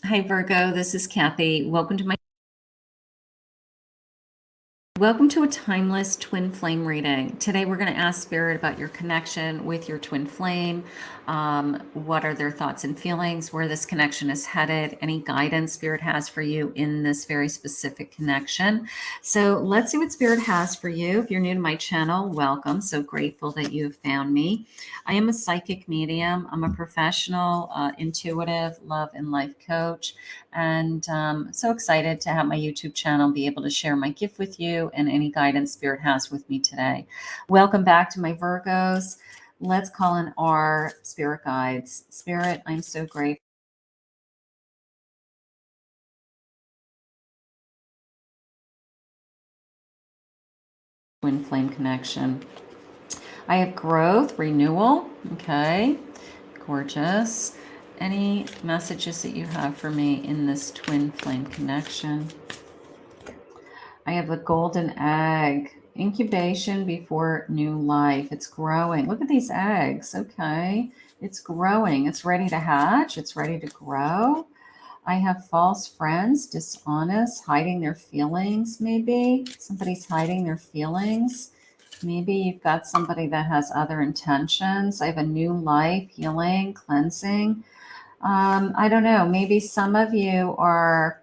Hi, Virgo. This is Kathy. Welcome to a timeless twin flame reading. Today we're going to ask Spirit about your connection with your twin flame. What are their thoughts and feelings, where this connection is headed, any guidance Spirit has for you in this very specific connection. So let's see what Spirit has for you. If you're new to my channel, welcome. So grateful that you have found me. I am a psychic medium. I'm a professional, intuitive, love and life coach. And so excited to have my YouTube channel be able to share my gift with you and any guidance Spirit has with me today. Welcome back to my Virgos. Let's call in our spirit guides. Spirit, I'm so grateful. Twin flame connection. I have growth, renewal. Okay, gorgeous. Any messages that you have for me in this twin flame connection? I have the golden egg. Incubation before new life. It's growing. Look at these eggs. Okay. It's growing. It's ready to hatch. It's ready to grow. I have false friends, dishonest, hiding their feelings, maybe. Somebody's hiding their feelings. Maybe you've got somebody that has other intentions. I have a new life, healing, cleansing. I don't know. Maybe some of you are,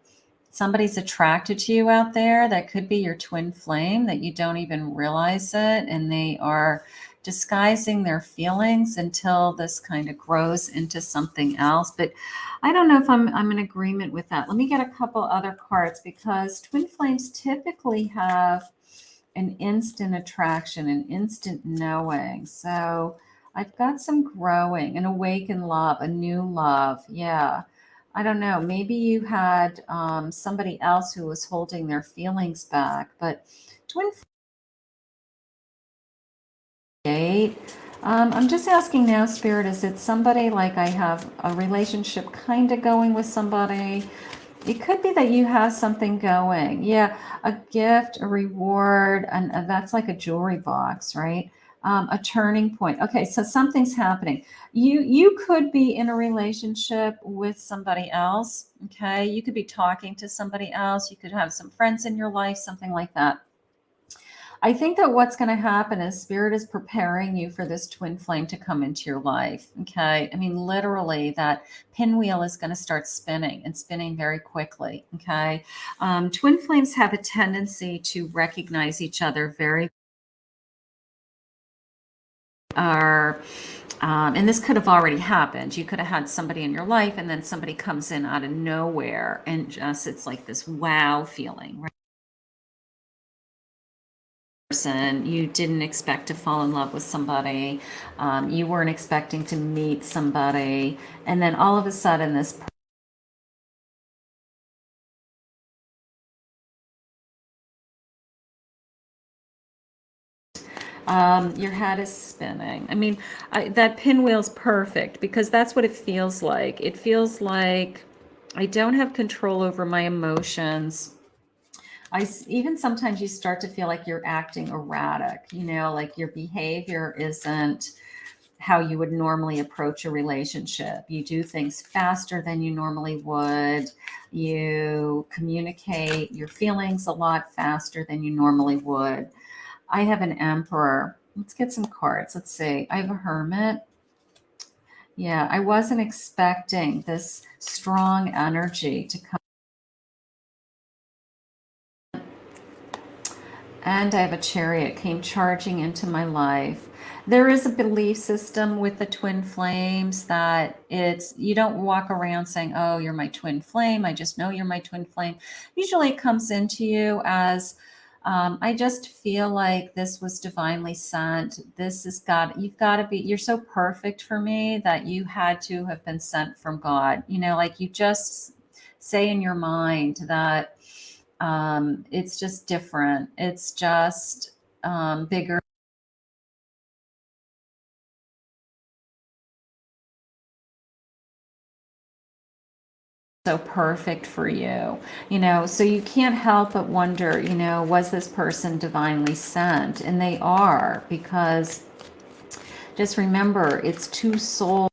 somebody's attracted to you out there that could be your twin flame that you don't even realize it. And they are disguising their feelings until this kind of grows into something else. But I don't know if I'm in agreement with that. Let me get a couple other cards because twin flames typically have an instant attraction, an instant knowing. So I've got some growing, an awakened love, a new love. Yeah. I don't know. Maybe you had somebody else who was holding their feelings back, but twin flame. I'm just asking now, Spirit, is it somebody like I have a relationship kind of going with somebody? It could be that you have something going. Yeah, a gift, a reward, and that's like a jewelry box, right? A turning point. Okay, so something's happening. You could be in a relationship with somebody else. Okay, you could be talking to somebody else. You could have some friends in your life, something like that. I think that what's going to happen is Spirit is preparing you for this twin flame to come into your life. Okay. I mean, literally, that pinwheel is going to start spinning and spinning very quickly. Okay. Twin flames have a tendency to recognize each other very are and this could have already happened. You could have had somebody in your life and then somebody comes in out of nowhere and just it's like this wow feeling, right? Person you didn't expect to fall in love with somebody, you weren't expecting to meet somebody, and then all of a sudden this your head is spinning. I mean, that pinwheel's perfect because that's what it feels like. It feels like I don't have control over my emotions. Even sometimes you start to feel like you're acting erratic, like your behavior isn't how you would normally approach a relationship. You do things faster than you normally would. You communicate your feelings a lot faster than you normally would. I have an emperor. Let's get some cards. Let's see. I have a hermit. Yeah, I wasn't expecting this strong energy to come. And I have a chariot came charging into my life. There is a belief system with the twin flames that it's, you don't walk around saying, oh, you're my twin flame. I just know you're my twin flame. Usually it comes into you as, I just feel like this was divinely sent. This has got, you've got to be, you're so perfect for me that you had to have been sent from God. Like you just say in your mind that it's just different. It's just bigger. So perfect for you, so you can't help but wonder, was this person divinely sent? And they are, because just remember, it's two souls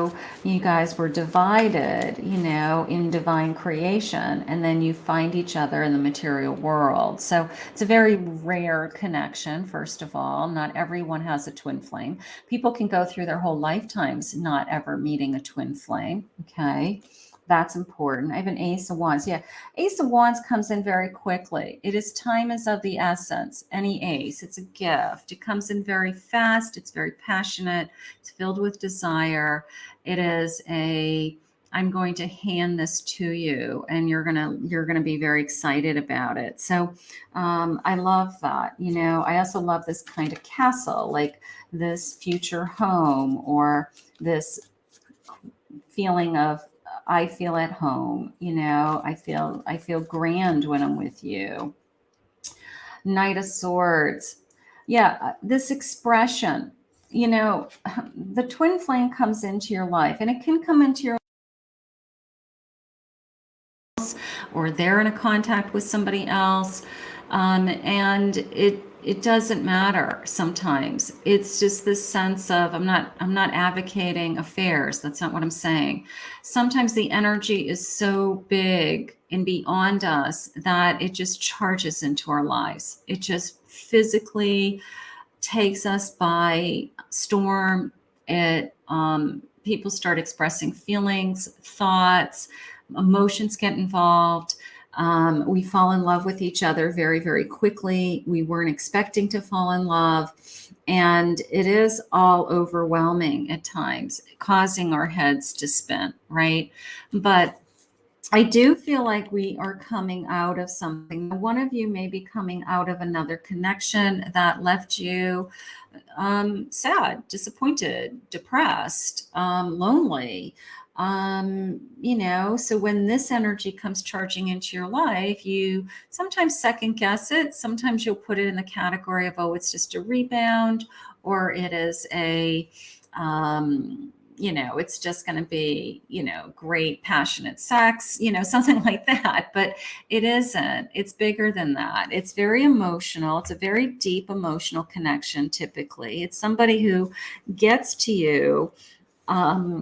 though you guys were divided, you know, in divine creation, and then you find each other in the material world. So it's a very rare connection, first of all. Not everyone has a twin flame. People can go through their whole lifetimes not ever meeting a twin flame. Okay. That's important. I have an Ace of Wands. Yeah. Ace of Wands comes in very quickly. It is time is of the essence. Any ace, it's a gift. It comes in very fast. It's very passionate. It's filled with desire. It is a, I'm going to hand this to you, and you're gonna be very excited about it. So I love that. You know, I also love this kind of castle, like this future home, or this feeling of I feel at home, you know, I feel grand when I'm with you. Knight of Swords. Yeah, this expression, you know, the twin flame comes into your life, and it can come into your, or they're in a contact with somebody else, and it doesn't matter. Sometimes it's just this sense of I'm not advocating affairs. That's not what I'm saying. Sometimes the energy is so big and beyond us that it just charges into our lives. It just physically takes us by storm. It people start expressing feelings, thoughts, emotions get involved. We fall in love with each other very, very quickly. We weren't expecting to fall in love. And it is all overwhelming at times, causing our heads to spin, right? But I do feel like we are coming out of something. One of you may be coming out of another connection that left you sad, disappointed, depressed, lonely. You know, so when this energy comes charging into your life, you sometimes second guess it. Sometimes you'll put it in the category of, oh, it's just a rebound, or it is a, you know, it's just going to be, you know, great passionate sex, you know, something like that. But it isn't. It's bigger than that. It's very emotional. It's a very deep emotional connection. Typically, it's somebody who gets to you,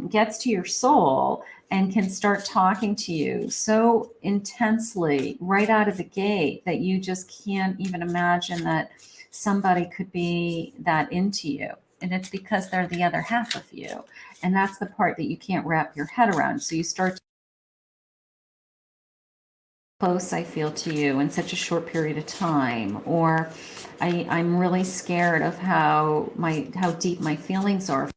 gets to your soul, and can start talking to you so intensely right out of the gate that you just can't even imagine that somebody could be that into you. And it's because they're the other half of you. And that's the part that you can't wrap your head around. So you start to close I feel to you in such a short period of time, or I'm really scared of how deep my feelings are.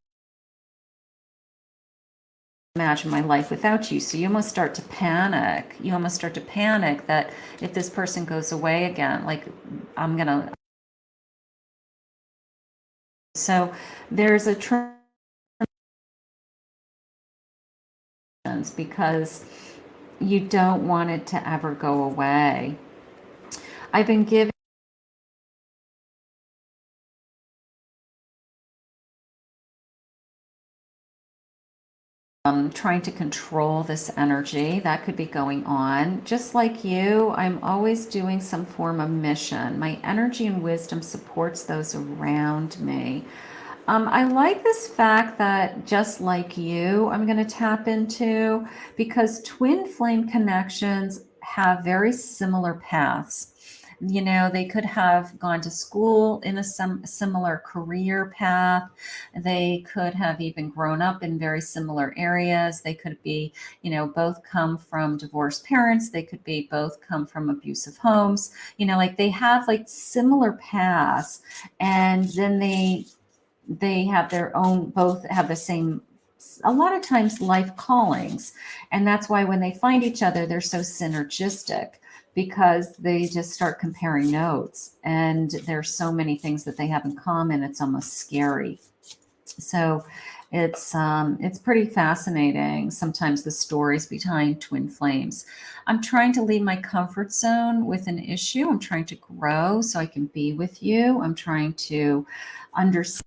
Imagine my life without you. So you almost start to panic. You almost start to panic that if this person goes away again, like I'm gonna. So there's a because you don't want it to ever go away. I've been given trying to control this energy that could be going on. Just like you, I'm always doing some form of mission. My energy and wisdom supports those around me. I like this fact that just like you, I'm going to tap into, because twin flame connections have very similar paths. You know, they could have gone to school in a similar career path. They could have even grown up in very similar areas. They could be, you know, both come from divorced parents. They could be both come from abusive homes. You know, like they have like similar paths, and then they have their own, both have the same, a lot of times, life callings. And that's why when they find each other, they're so synergistic, because they just start comparing notes, and there's so many things that they have in common. It's almost scary. So it's pretty fascinating sometimes, the stories behind twin flames. I'm trying to leave my comfort zone with an issue. I'm trying to grow so I can be with you. I'm trying to understand,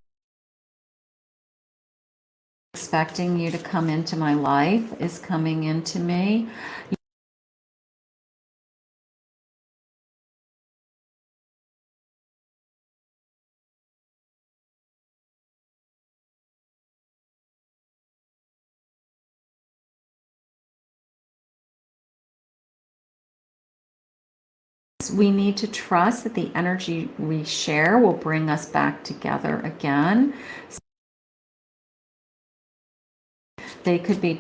expecting you to come into my life is coming into me. we need to trust that the energy we share will bring us back together again. They could be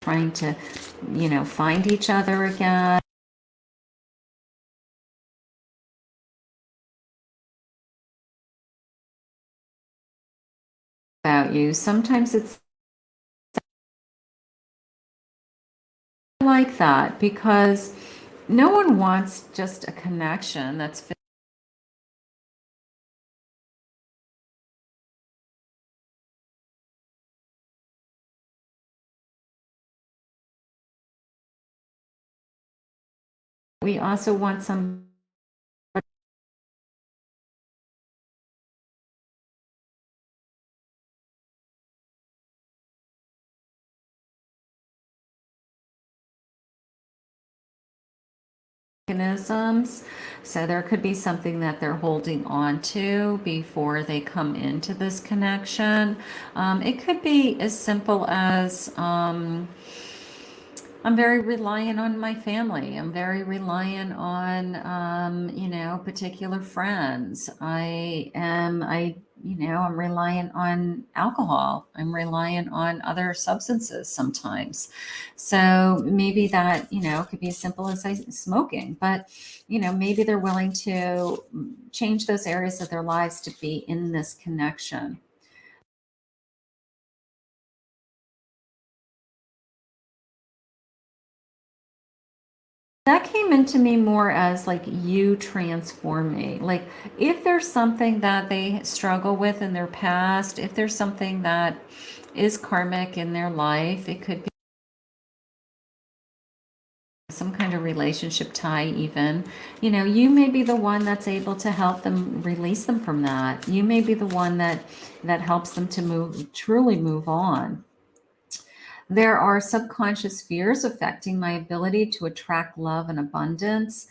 trying to, find each other again. About you. Sometimes it's like that because no one wants just a connection that's we also want some mechanisms. So there could be something that they're holding on to before they come into this connection. It could be as simple as I'm very reliant on my family. I'm very reliant on, particular friends. I'm reliant on alcohol. I'm reliant on other substances sometimes. So maybe that, could be as simple as smoking, but, maybe they're willing to change those areas of their lives to be in this connection. That came into me more as like you transform me. Like if there's something that they struggle with in their past, if there's something that is karmic in their life, it could be some kind of relationship tie even. You may be the one that's able to help them release them from that. You may be the one that helps them to truly move on. There are subconscious fears affecting my ability to attract love and abundance.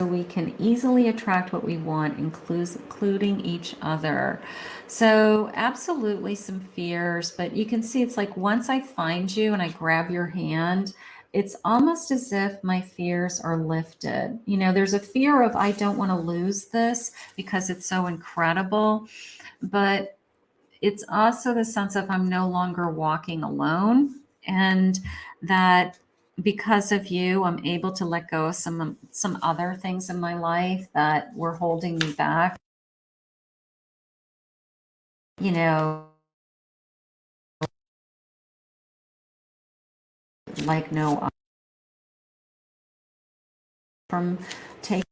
So we can easily attract what we want, including each other. So absolutely some fears, but you can see it's like once I find you and I grab your hand, it's almost as if my fears are lifted. There's a fear of I don't want to lose this because it's so incredible, but it's also the sense of I'm no longer walking alone, and that because of you, I'm able to let go of some other things in my life that were holding me back. You know, like no from taking,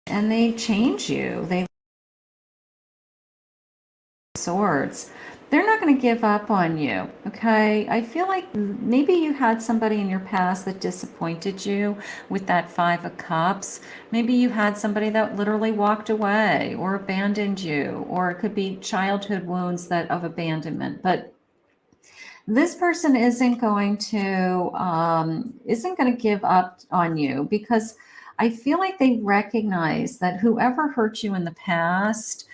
and they change you. They swords. They're not going to give up on you. Okay. I feel like maybe you had somebody in your past that disappointed you with that 5 of Cups. Maybe you had somebody that literally walked away or abandoned you, or it could be childhood wounds that of abandonment. But this person isn't going to give up on you because I feel like they recognize that whoever hurt you in the past,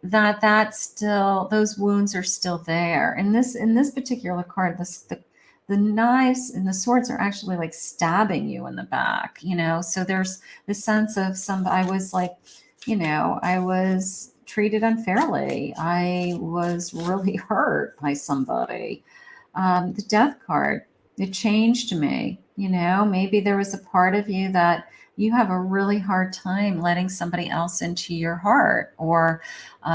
that's still, those wounds are still there. And in this particular card, the knives and the swords are actually like stabbing you in the back, so there's the sense of I was like, I was treated unfairly. I was really hurt by somebody. The Death card, it changed me. Maybe there was a part of you that you have a really hard time letting somebody else into your heart, or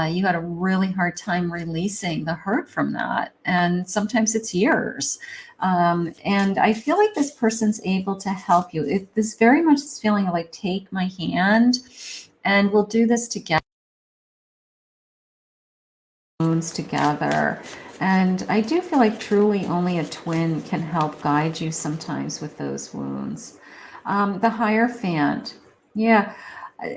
you had a really hard time releasing the hurt from that. And sometimes it's years. And I feel like this person's able to help you. This very much is feeling like, take my hand and we'll do this together. Together. And I do feel like truly only a twin can help guide you sometimes with those wounds. The Hierophant. Yeah.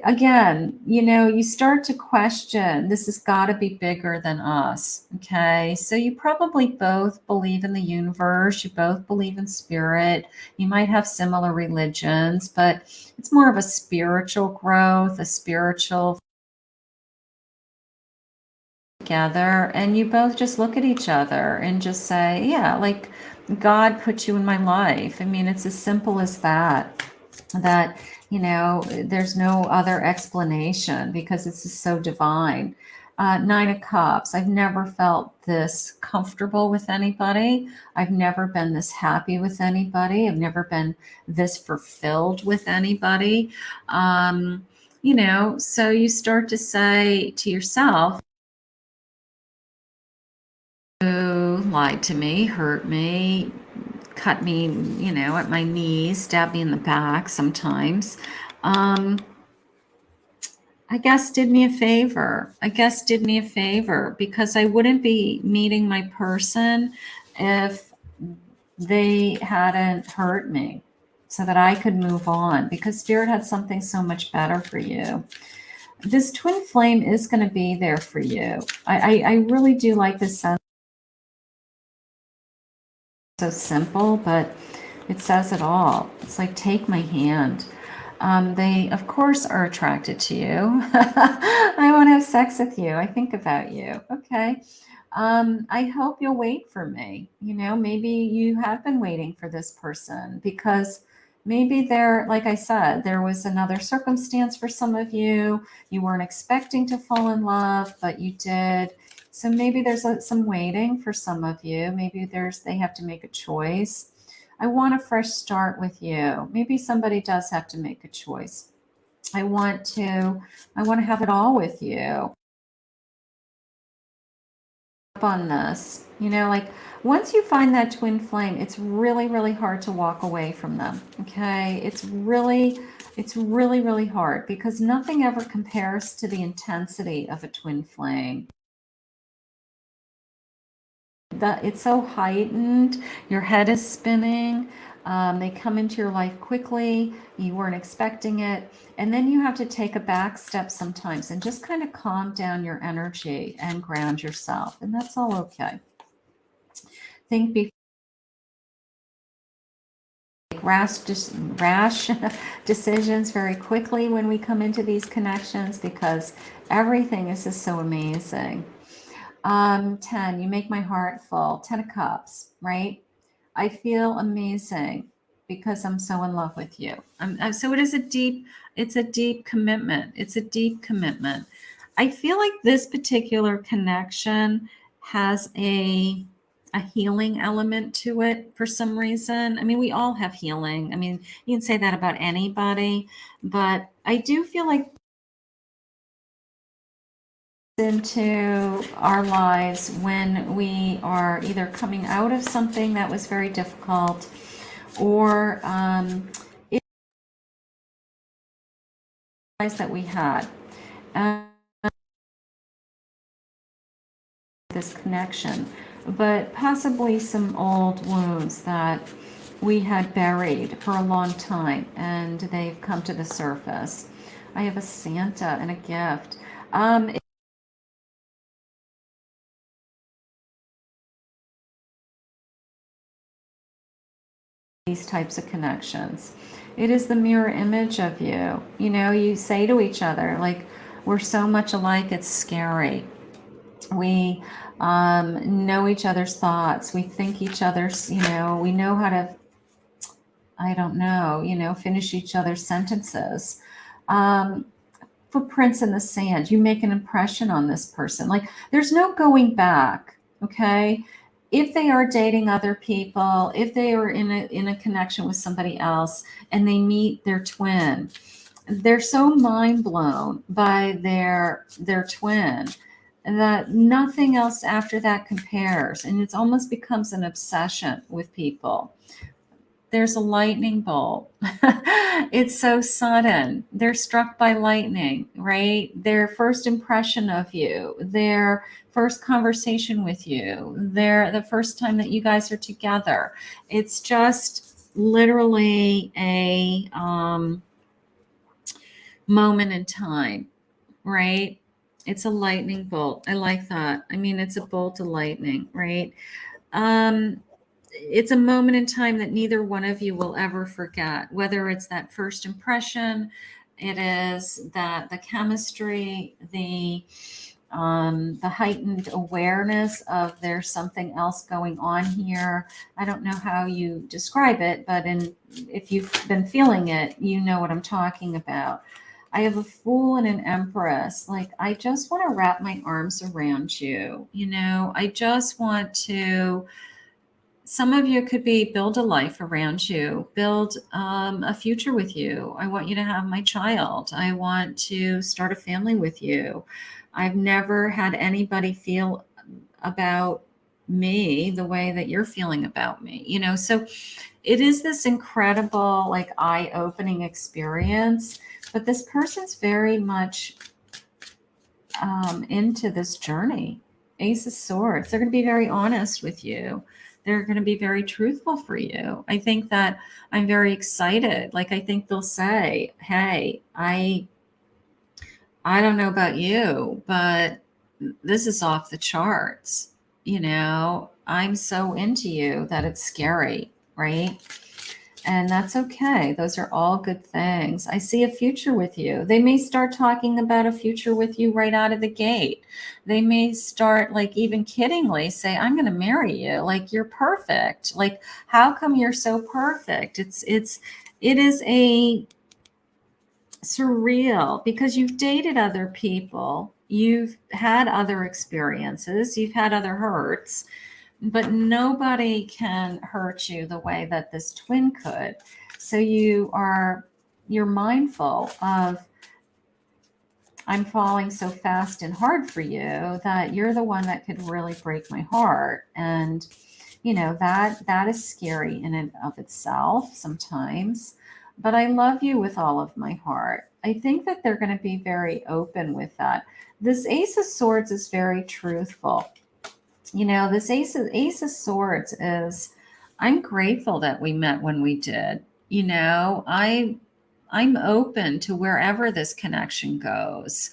Again, you start to question, this has got to be bigger than us. Okay. So you probably both believe in the universe. You both believe in spirit. You might have similar religions, but it's more of a spiritual growth, a spiritual together, and you both just look at each other and just say, yeah, like God put you in my life. I mean, it's as simple as that, there's no other explanation because this is so divine. Nine of Cups. I've never felt this comfortable with anybody. I've never been this happy with anybody. I've never been this fulfilled with anybody. So you start to say to yourself, who lied to me, hurt me, cut me, at my knees, stab me in the back sometimes. I guess did me a favor. Because I wouldn't be meeting my person if they hadn't hurt me so that I could move on, because Spirit had something so much better for you. This twin flame is going to be there for you. I really do like this sense. So simple, but it says it all. It's like, take my hand. They, of course, are attracted to you. I want to have sex with you. I think about you. Okay. I hope you'll wait for me. Maybe you have been waiting for this person because maybe like I said, there was another circumstance for some of you. You weren't expecting to fall in love, but you did. So maybe there's some waiting for some of you. Maybe they have to make a choice. I want a fresh start with you. Maybe somebody does have to make a choice. I want to have it all with you on this. Like once you find that twin flame, it's really, really hard to walk away from them. Okay. It's really, really hard because nothing ever compares to the intensity of a twin flame. It's so heightened, your head is spinning, they come into your life quickly, you weren't expecting it, and then you have to take a back step sometimes and just kind of calm down your energy and ground yourself, and that's all okay. Think before rash decisions very quickly when we come into these connections because everything is just so amazing. 10, you make my heart full. 10 of Cups, right? I feel amazing because I'm so in love with you. So it's a deep commitment. It's a deep commitment. I feel like this particular connection has a healing element to it for some reason. I mean, we all have healing. I mean, you can say that about anybody, but I do feel like into our lives when we are either coming out of something that was very difficult or that we had this connection, but possibly some old wounds that we had buried for a long time and they've come to the surface. I have a Santa and a gift. These types of connections. It is the mirror image of you. You say to each other, like, we're so much alike, it's scary. We know each other's thoughts. We think each other's, we know how to, I don't know, finish each other's sentences. Footprints in the sand. You make an impression on this person. Like, there's no going back, okay? If they are dating other people, if they are in a connection with somebody else and they meet their twin, they're so mind blown by their twin that nothing else after that compares, and it almost becomes an obsession with people. There's a lightning bolt. It's so sudden. They're struck by lightning, right? Their first impression of you, their first conversation with you, the first time that you guys are together. It's just literally a moment in time, right? It's a lightning bolt. I like that. I mean, it's a bolt of lightning, right? It's a moment in time that neither one of you will ever forget, whether it's that first impression, it is that the chemistry, the the heightened awareness of there's something else going on here. I don't know how you describe it, but if you've been feeling it, you know what I'm talking about. I have a Fool and an Empress. Like, I just want to wrap my arms around you. You know, I just want to, some of you could be build a life around you, build a future with you. I want you to have my child. I want to start a family with you. I've never had anybody feel about me the way that you're feeling about me, you know? So it is this incredible, like, eye-opening experience, but this person's very much into this journey. Ace of Swords. They're going to be very honest with you. They're going to be very truthful for you. I think that I'm very excited. Like, I think they'll say, hey, I don't know about you, but this is off the charts. You know, I'm so into you that it's scary, right? And that's okay. Those are all good things. I see a future with you. They may start talking about a future with you right out of the gate. They may start, like, even kiddingly say, I'm going to marry you. Like, you're perfect. Like, how come you're so perfect? It is a surreal because you've dated other people. You've had other experiences. You've had other hurts, but nobody can hurt you the way that this twin could. So you're mindful of, I'm falling so fast and hard for you that you're the one that could really break my heart. And you know, that is scary in and of itself sometimes, but I love you with all of my heart. I think that they're going to be very open with that. This Ace of Swords is very truthful. You know, this Ace of Swords is, I'm grateful that we met when we did. You know, I'm open to wherever this connection goes.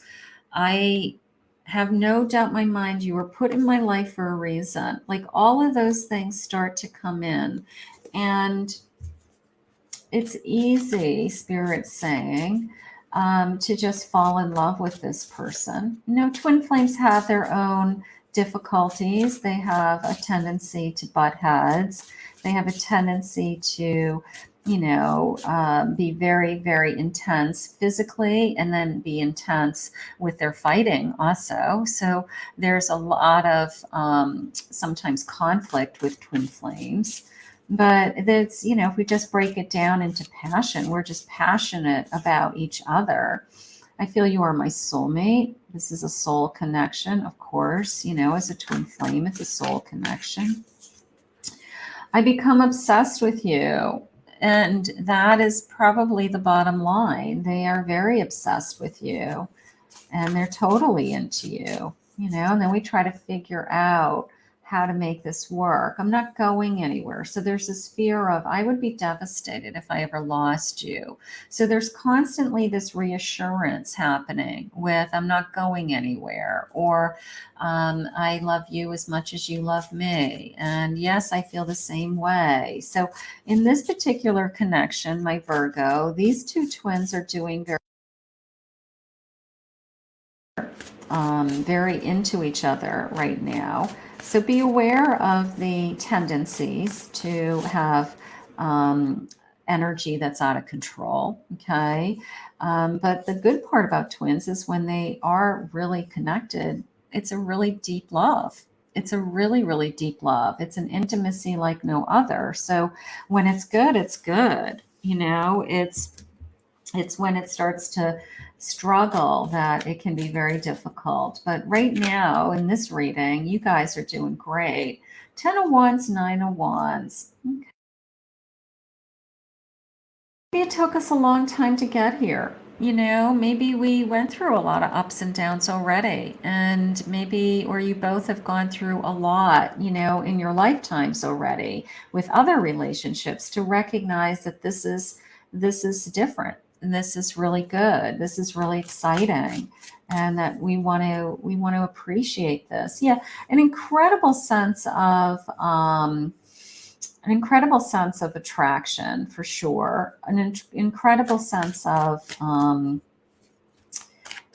I have no doubt in my mind you were put in my life for a reason. Like, all of those things start to come in. And it's easy, Spirit's saying, to just fall in love with this person. You know, twin flames have their own difficulties. They have a tendency to butt heads. They have a tendency to, you know, be very, very intense physically and then be intense with their fighting also. So there's a lot of sometimes conflict with twin flames. But that's, you know, if we just break it down into passion, we're just passionate about each other. I feel you are my soulmate. This is a soul connection, of course. You know, as a twin flame, it's a soul connection. I become obsessed with you. And that is probably the bottom line. They are very obsessed with you and they're totally into you, you know, and then we try to figure out how to make this work. I'm not going anywhere. So there's this fear of, I would be devastated if I ever lost you. So there's constantly this reassurance happening with, I'm not going anywhere, or I love you as much as you love me. And yes, I feel the same way. So in this particular connection, my Virgo, these two twins are doing very into each other right now. So be aware of the tendencies to have energy that's out of control, okay? But the good part about twins is when they are really connected, it's a really deep love. It's a really, really deep love. It's an intimacy like no other. So when it's good, it's good. You know, it's when it starts to struggle that it can be very difficult. But right now in this reading, you guys are doing great. 10 of Wands, 9 of Wands. Okay. Maybe it took us a long time to get here. You know, maybe we went through a lot of ups and downs already. And maybe, or you both have gone through a lot, you know, in your lifetimes already with other relationships to recognize that this is different. And this is really good. This is really exciting. And that we want to appreciate this. Yeah. An incredible sense of attraction for sure. An incredible sense of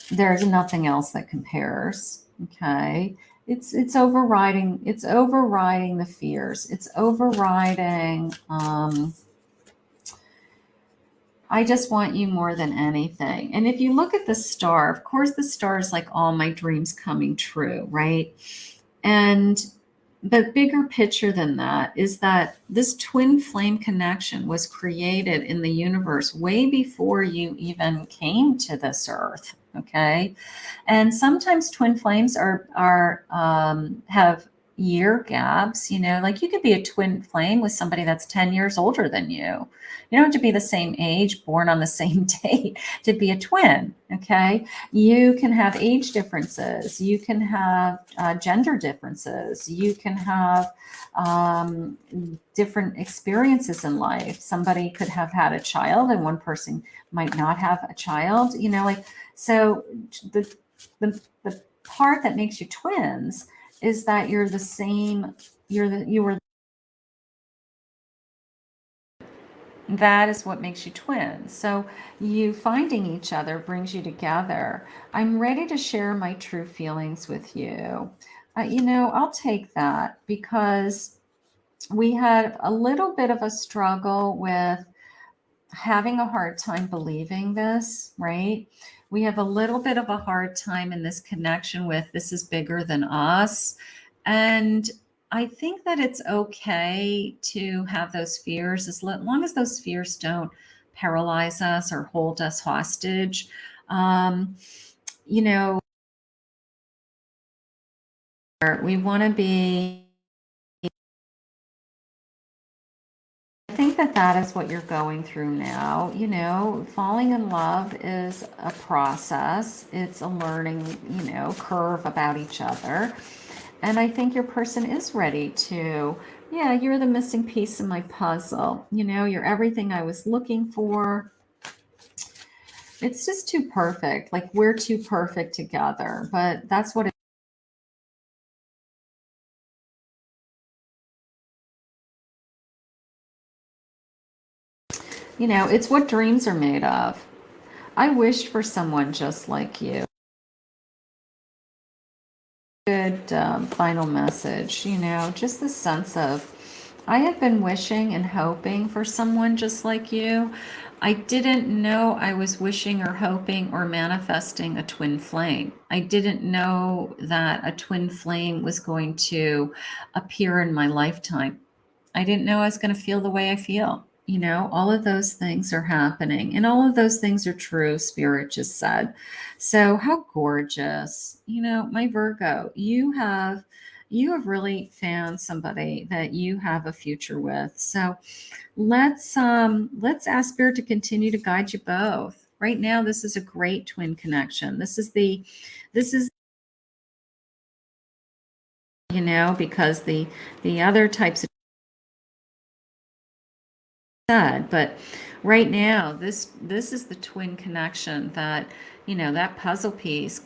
there's nothing else that compares. Okay. It's overriding, the fears. It's overriding, I just want you more than anything. And if you look at the star, of course, the star is like all my dreams coming true, right? And but bigger picture than that is that this twin flame connection was created in the universe way before you even came to this earth. Okay. And sometimes twin flames have year gaps, like you could be a twin flame with somebody that's 10 years older than you. You don't have to be the same age, born on the same date to be a twin. Okay. You can have age differences. You can have gender differences. You can have different experiences in life. Somebody could have had a child and one person might not have a child, like, so the part that makes you twins is that you're the same, you were, that is what makes you twins. So you finding each other brings you together. I'm ready to share my true feelings with you. I'll take that because we had a little bit of a struggle with having a hard time believing this, right? We have a little bit of a hard time in this connection with this is bigger than us. And I think that it's okay to have those fears as long as those fears don't paralyze us or hold us hostage. Um, you know, we want to be, I think that that is what you're going through now. Falling in love is a process. It's a learning, curve about each other. And I think your person is ready to, yeah, you're the missing piece in my puzzle. You're everything I was looking for. It's just too perfect. Like we're too perfect together, but that's what it's what dreams are made of. I wished for someone just like you. Good final message, just the sense of I have been wishing and hoping for someone just like you. I didn't know I was wishing or hoping or manifesting a twin flame. I didn't know that a twin flame was going to appear in my lifetime. I didn't know I was going to feel the way I feel. All of those things are happening and all of those things are true, Spirit just said. So how gorgeous. My Virgo, you have really found somebody that you have a future with. So let's ask Spirit to continue to guide you both. Right now, this is a great twin connection. This is because the other types of said, but right now this is the twin connection that that puzzle piece.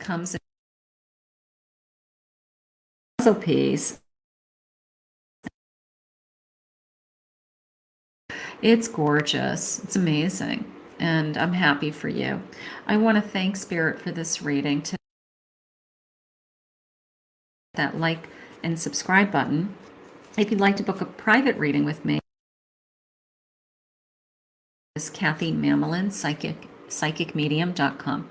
It's gorgeous. It's amazing. And I'm happy for you. I want to thank Spirit for this reading. To that like and subscribe button. If you'd like to book a private reading with me, is Kathy Mamolen, psychicmedium.com.